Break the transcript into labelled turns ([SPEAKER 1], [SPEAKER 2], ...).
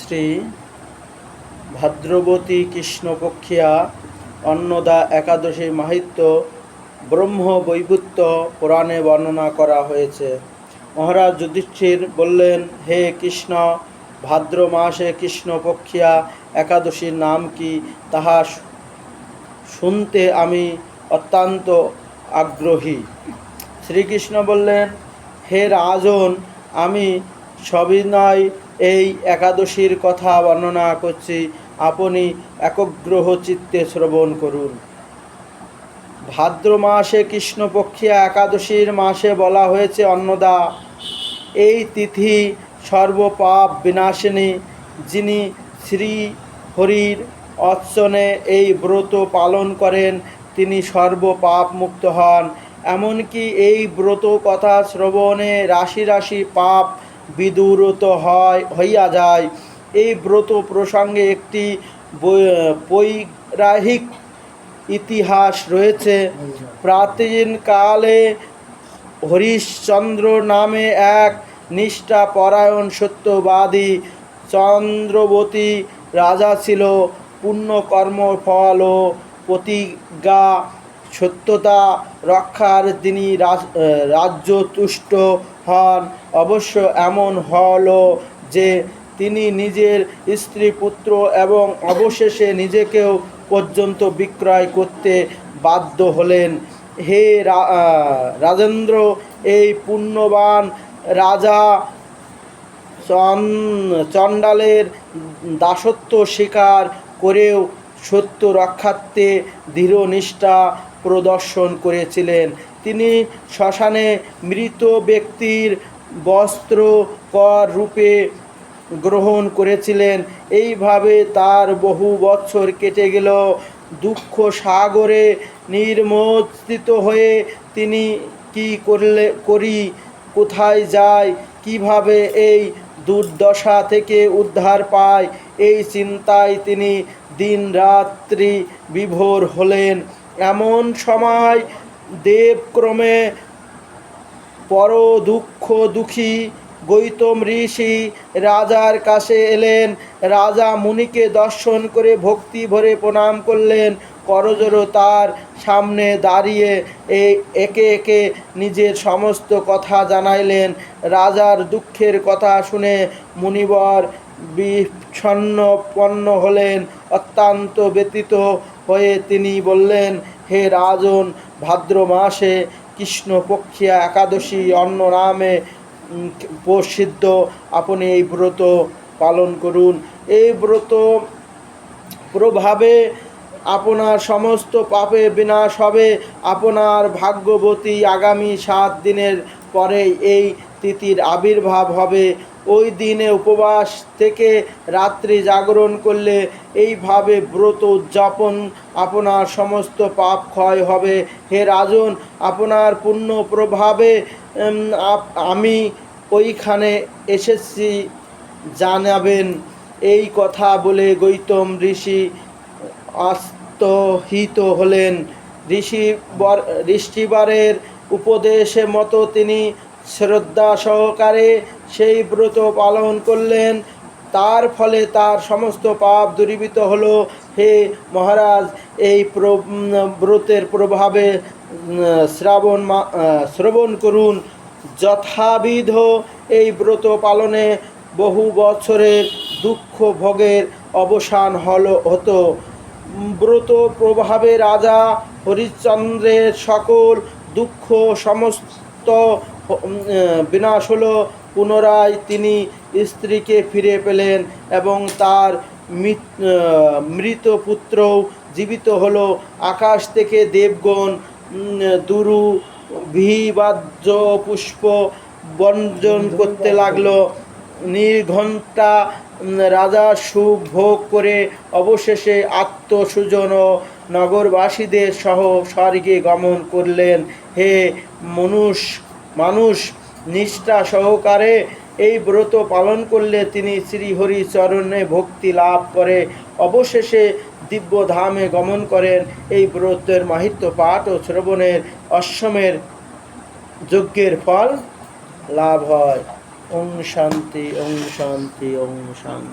[SPEAKER 1] শ্রী ভাদ্রবতী কৃষ্ণপক্ষিয়া অন্নদা একাদশীর মাহাত্ম্য ব্রহ্ম বৈবর্ত পুরাণে বর্ণনা করা হয়েছে। মহারাজ যুধিষ্ঠির বললেন, হে কৃষ্ণ, ভাদ্র মাসে কৃষ্ণপক্ষিয়া একাদশীর নাম কি, তাহা শুনতে আমি অত্যন্ত আগ্রহী। শ্রীকৃষ্ণ বললেন, হে রাজন, আমি সবিনয় এই একাদশীর কথা বর্ণনা করছি, আপনি একগ্রহ চিত্তে শ্রবণ করুন। ভাদ্র মাসে কৃষ্ণপক্ষিয়া একাদশীর মাসে বলা হয়েছে অন্নদা। এই তিথি সর্বপাপ বিনাশিনী। যিনি শ্রী হরির অর্চনে এই ব্রত পালন করেন তিনি সর্বপাপ মুক্ত হন। এমনকি এই ব্রত কথা শ্রবণে রাশি রাশি পাপ বিদূরত হইয়া যায়। এই ব্রত প্রসঙ্গে একটি পৌরাণিক ইতিহাস রয়েছে। প্রাচীনকালে হরিশ্চন্দ্র নামে এক নিষ্ঠাপরায়ণ সত্যবাদী চন্দ্রবতী রাজা ছিল। পুণ্যকর্ম ফল ও প্রতিজ্ঞা সত্যতা রক্ষার তিনি রাজ্যতুষ্ট হন। অবশ্য এমন হল যে তিনি নিজের স্ত্রী পুত্র এবং অবশেষে নিজেকেও পর্যন্ত বিক্রয় করতে বাধ্য হলেন। হে রাজেন্দ্র, এই পুণ্যবান রাজা চণ্ডালের দাসত্ব স্বীকার করেও সত্য রক্ষার্থে দৃঢ় নিষ্ঠা প্রদর্শন করেছিলেন। তিনি শ্মশানে মৃত ব্যক্তির বস্ত্র কর রূপে গ্রহণ করেছিলেন। এইভাবে তার বহু বৎসর কেটে গেল। দুঃখ সাগরে নিমজ্জিত হয়ে তিনি কি করি, কোথায় যায়, কিভাবে এই দুর্দশা থেকে উদ্ধার পায়, এই চিন্তায় তিনি দিন রাত্রি বিভোর হলেন। এমন সময় দেবক্রমে পর দুঃখী গৌতম ঋষি রাজার কাছে এলেন। রাজা মুনিকে দর্শন করে ভক্তি ভরে প্রণাম করলেন। করজোড়ে তার সামনে দাঁড়িয়ে একে একে নিজের সমস্ত কথা জানাইলেন। রাজার দুঃখের কথা শুনে মুনিবর বিষণ্ণ হলেন। অত্যন্ত ব্যথিত হয়ে তিনি বললেন, হে রাজন, ভাদ্র মাসে কৃষ্ণপক্ষিয়া একাদশী অন্য নামে প্রসিদ্ধ। আপনি এই ব্রত পালন করুন। এই ব্রত প্রভাবে আপনার সমস্ত পাপে বিনাশ হবে। আপনার ভাগ্যবতী আগামী 7 দিনের পরে এই তিথির আবির্ভাব হবে। ওই দিনে উপবাস থেকে রাত্রি জাগরণ করলে এইভাবে ব্রত উদযাপন আপনার সমস্ত পাপ ক্ষয় হবে। হে রাজন, আপনার পুণ্য প্রভাবে আমি ওইখানে এসেছি জানাবেন। এই কথা বলে গৌতম ঋষি আস্তহিত হলেন। ঋষিবরের উপদেশে মতো তিনি শ্রদ্ধা সহকারে সেই ব্রত পালন করলেন। তার ফলে তার সমস্ত পাপ দূরীভূত হলো। হে মহারাজ, এই ব্রতের প্রভাবে শ্রবণ করুন। যথাবিধ এই ব্রত পালনে বহু বছরের দুঃখ ভোগের অবসান হতো। ব্রত প্রভাবে রাজা হরিশ্চন্দ্রের সকল দুঃখ সমস্ত বিনাশ হলো। পুনরায় তিনি স্ত্রীকে ফিরে পেলেন এবং তার মৃত পুত্রও জীবিত হলো। আকাশ থেকে দেবগণ দুরু ভিবাজ্য পুষ্প বর্জন করতে লাগলো। নির্ঘণ্টা রাজা সুখ ভোগ করে অবশেষে আত্মসুজন ও নগরবাসীদের সহ স্বর্গে গমন করলেন। হে মানুষ নিষ্ঠা সহকারে এই ব্রত পালন করলে তিনি শ্রীহরি চরণে ভক্তি লাভ করে অবশেষে দিব্য ধামে গমন করেন। এই ব্রতের মাহাত্ম্য পাঠ ও শ্রবণের অশ্বমের যজ্ঞের ফল লাভ হয়। ওম শান্তি, ওম শান্তি, ওম শান্তি।